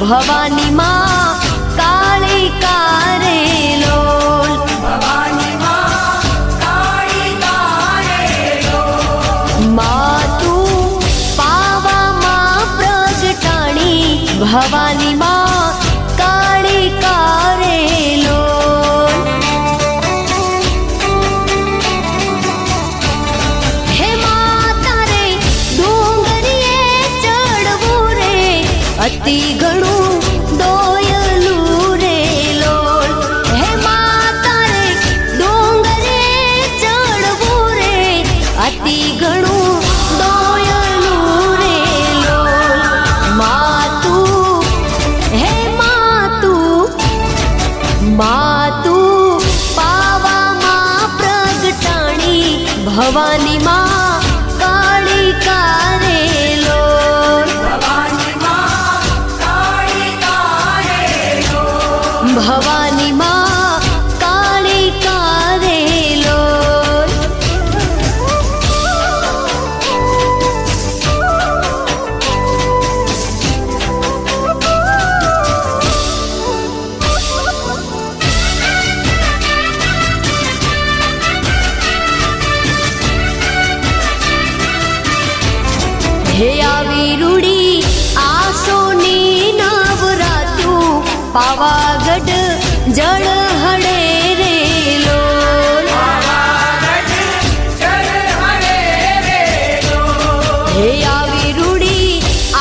भवानी माँ कालिका रे लोल। भवानी माँ कालिका रे लोल। माँ तू पावा माँ प्रगटाणी भवानी माँ कालिका रे लोल। हे माता रे डोंगरिये चढ़वू रे अति घणू दोयलू रे लोल। हे माता रे डोंगरे चढ़वू रे अति घणू दोयलू रे लोल। मातू हे मातू पावा माँ प्रगटाणी भवानी माँ कालिका रे लोल। भवानी माँ कालिका रे लोल। भवानी माँ कालिका रे लोल। हे આવી રૂડી આસોની નવરાત્રુ પાવાગઢ જળ હળે રે લોલ। जल हरे रे लोल। हे આવી રૂડી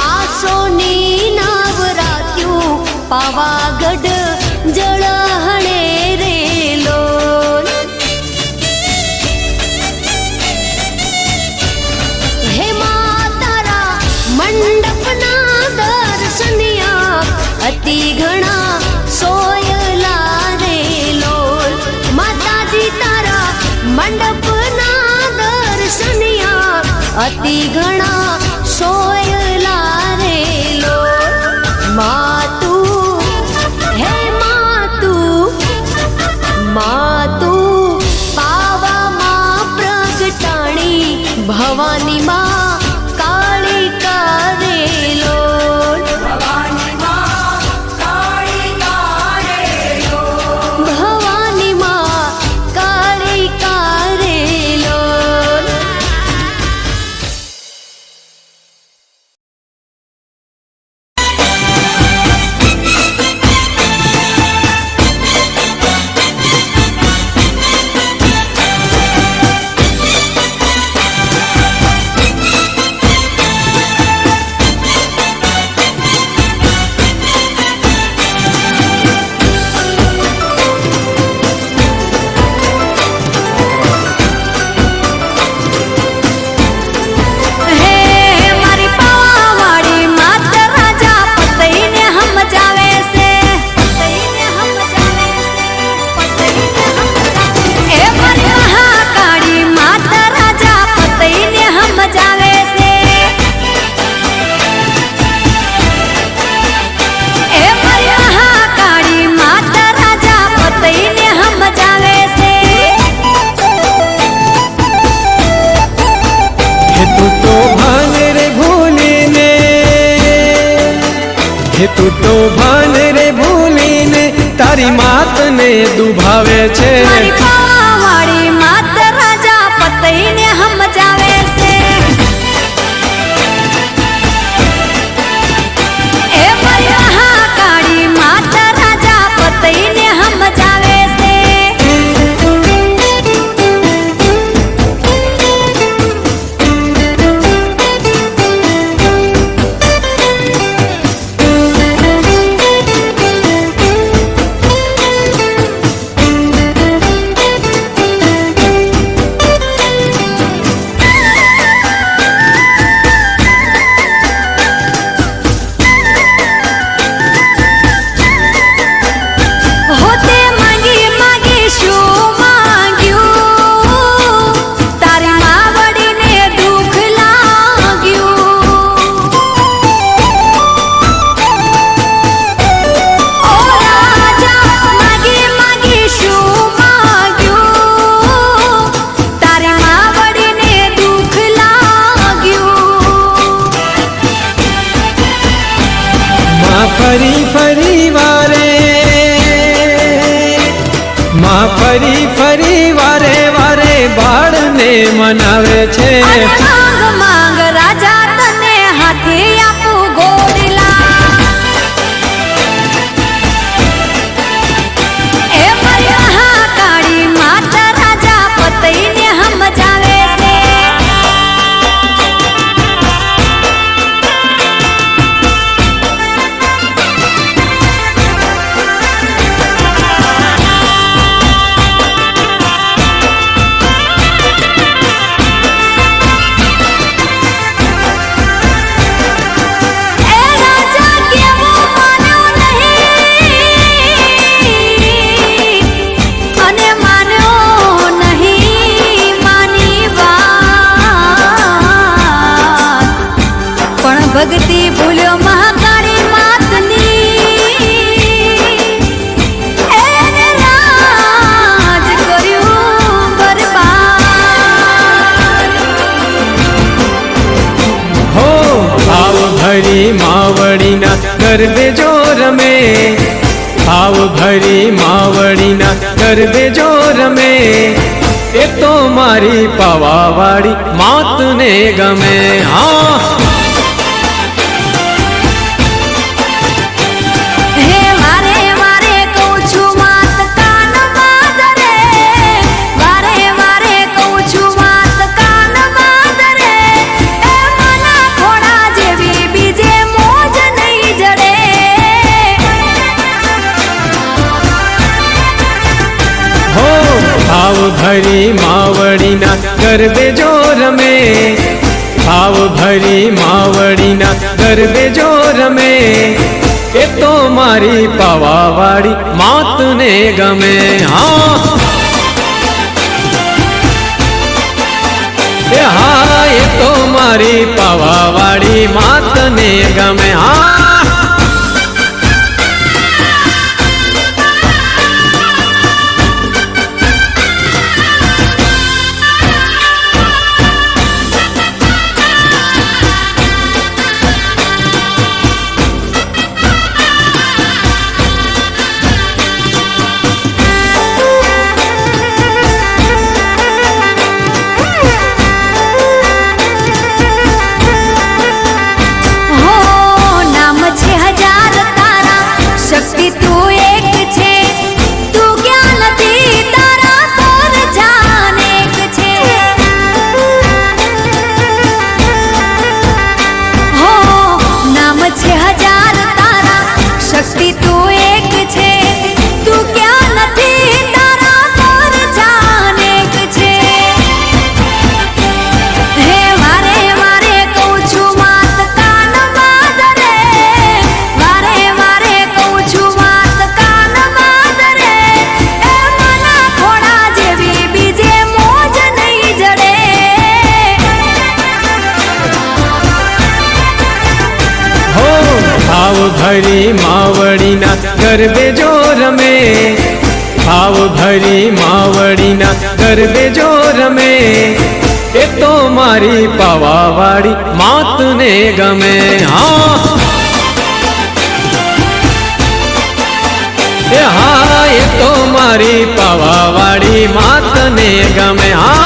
આસોની નવરાત્રુ પાવાગઢ જળ હળે રે લોલ। हे मातारा मंडपना दर्शनिया अति घणा सोयला रे लोल। माताजी तारा मंडपना दर्शनिया अति घणा सोयला रे लोल। मातू हे मातू पावा माँ प्रगटाणी भवानी माँ कालिका रे लोल। भवानी माँ कालिका रे लोल। भवानी माँ कालिका रे लोल। तू तो भान रे भूलीने तारी मात ने दुभावे छे। मारी पावावाड़ी मात राजा पतई ने हम जावे से। ए मारी महाकाली मात राजा पतई ने हम जावे से। માં ફરી ફરી વારે વારે બાળને મનાવે છે. અરે માંગ માંગ રાજા તને હાથે આપું ગોરલા. એ મારી મહાકાળી માતા રાજા પતઈને સમજાવે છે. એ રાજા કેવો માન્યો નહીં અને માન્યો નહીં માની વાત, પણ ભક્તિ ભૂલ્યો મહાકાળી માતની. એને રાજ કર્યું બરબાદ. હો ભાવ ભરી માવડીના ગરબે જો રમે, ભાવ ભરી માવડીના ગરબે જો રમે, એ તો મારી પાવાવાળી માતને ગમે. હા હે વારે વારે કહું છું માત કાન બાદ રે, વારે વારે કહું છું માત કાન બાદ રે. એ મના ખોડા જેવી બીજે મોજ નહીં જડે. હો ભાવ ભરી માવડીના ગરબે જો રમે, ભાવ ભરી માવડીના ગરબે જો રમે, એ તો મારી પાવાવાળી માતને ગમે. હા એ હા એ તો મારી પાવાવાળી માતને ગમે. હા હો નામ છે હજાર તારા, શક્તિ તું એક છે. તું ક્યાં નથી તારા તોર જાન એક છે. હો નામ છે હજાર તારા, શક્તિ તું એક છે. તું ક્યાં નથી તારા તોર જાન એક છે. હે વારે વારે કહું છું માત કાન બાદ રે, વારે વારે કહું છું માત કાન બાદ રે. એ મના ખોડા જેવી બીજે મોજ નહીં જડે. હો ભાવ ભરી માવડીના ગરબે જો રમે, ભાવ ભરી માવડીના ગરબે જો રમે, એ તો મારી પાવાવાળી માતને ગમે. હા એ હા એ તો મારી પાવાવાળી માતને ગમે. હા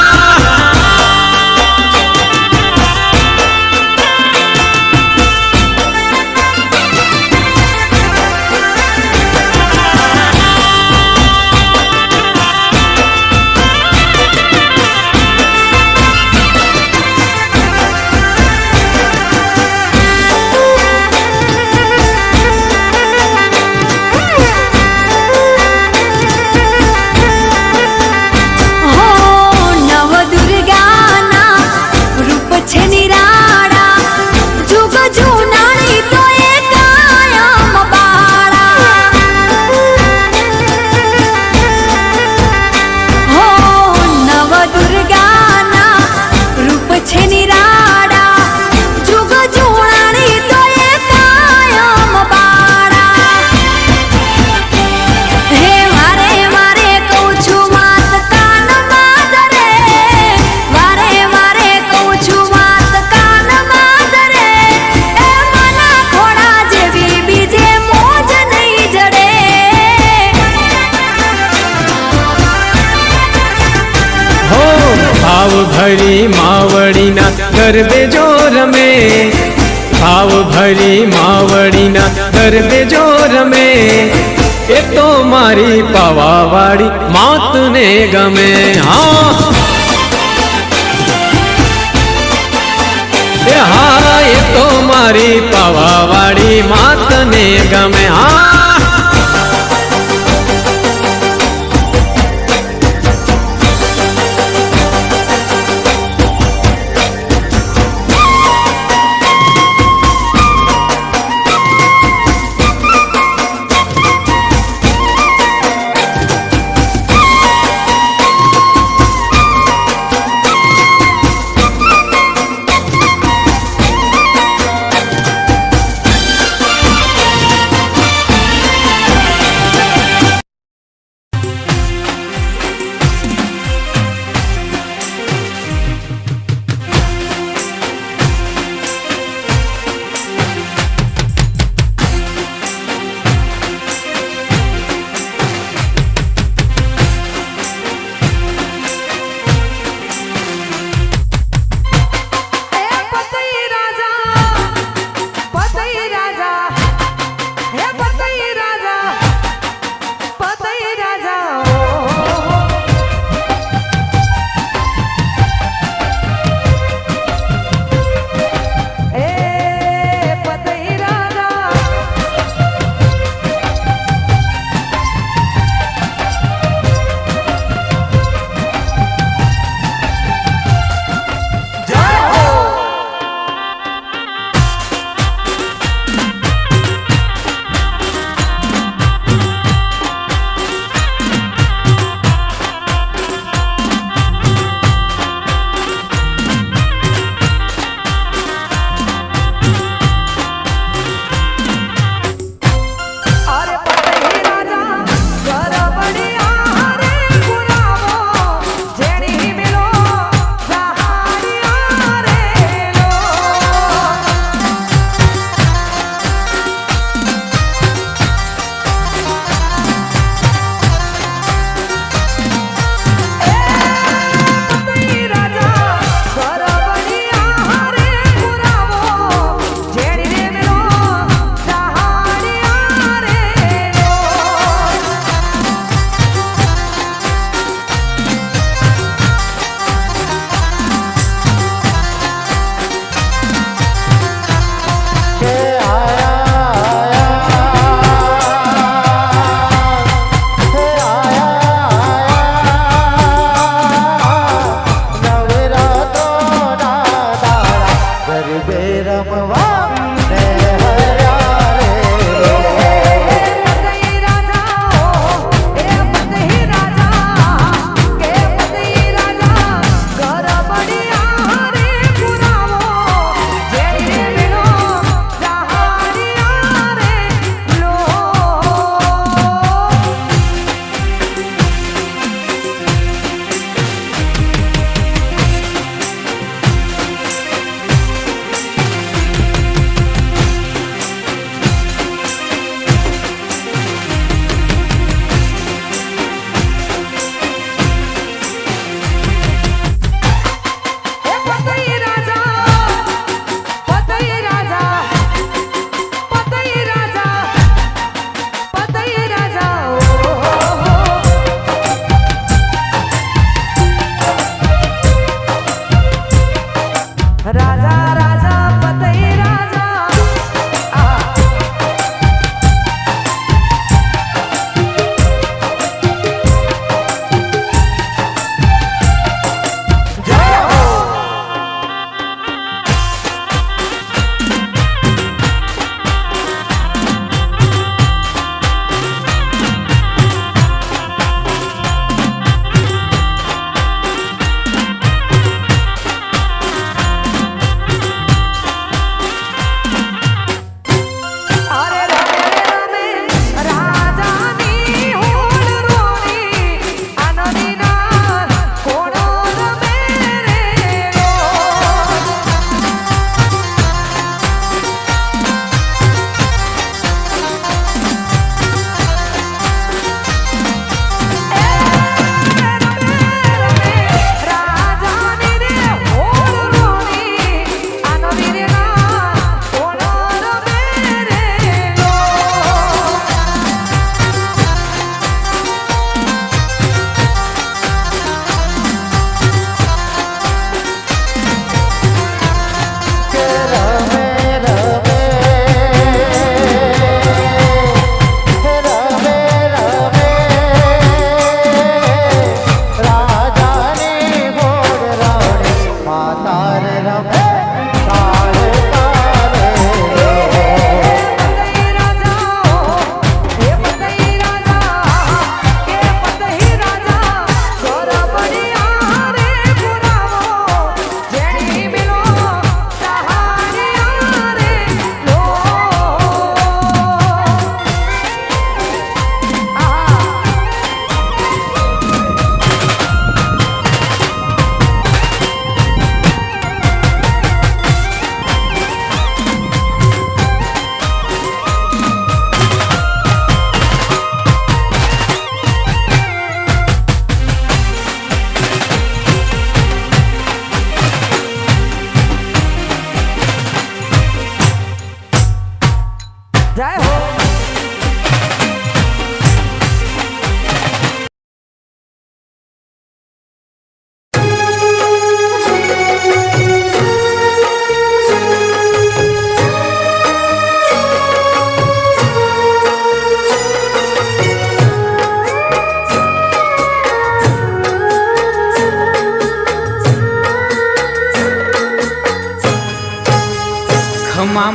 ભરી માવડીના ગરબે જો રમે, ભાવ ભરી માવડીના ગરબે જો રમે, એ તો મારી પાવાવાળી માતને ગમે. હા હા, એ તો મારી પાવાવાળી માતને ગમે. હા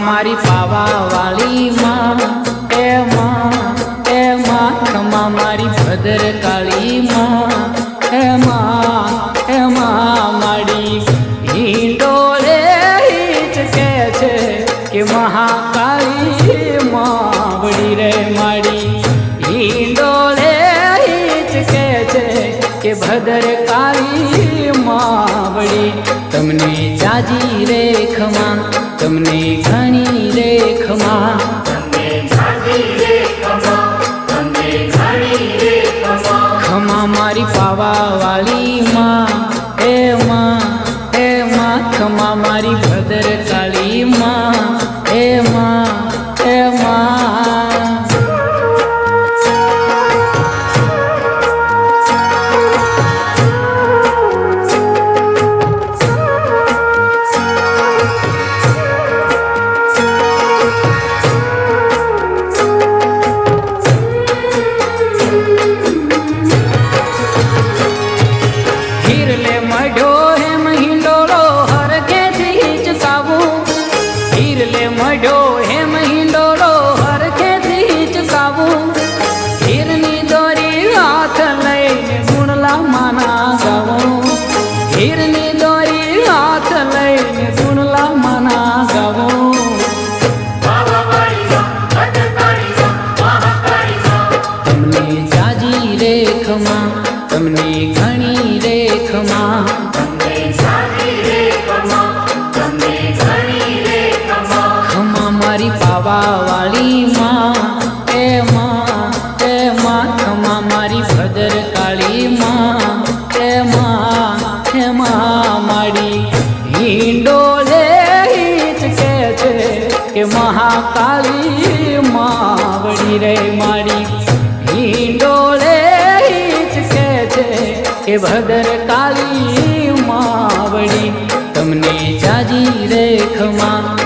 મારી પાવા વાળી માં એ માં ખમા મારી ભદ્ર કાળી માં એ માં માડી હિંડોળે હિચકે છે કે મહાકાળી માવડી રે માડી હિંડોળે હિચકે છે કે ભદ્ર કાળી માવડી તમને જાજી રે ખમા તમને ઘણી રે ખમા ખમા મારી પાવા વાળી માં એ માં ખમા મારી ભદ્ર કાળી માં એ માં હીરલે મઢો હેમ હિંડોળો હરખેથી હિચકાવું હીરલે મઢો હેમ હિંડોળો હરખેથી હિચકાવું હીરની દોરી હાથ લઈને ગુણલા માના ગાવું હીરની દોરી હાથ લઈને ગુણલા માના ગાવું તમને જાજી રે ખમા તમને ઘણી રે ખમા ખમા મારી પાવા વાળી માં એ માં ખમા મારી ભદ્ર કાળી માં એ માં માડી હિંડોળે હિચકે છે કે મહાકાળી માવડી રે માડી હિંડોળે હિચકે છે કે ભદ્ર કાળી માવડી તમને જાજી રે ખમા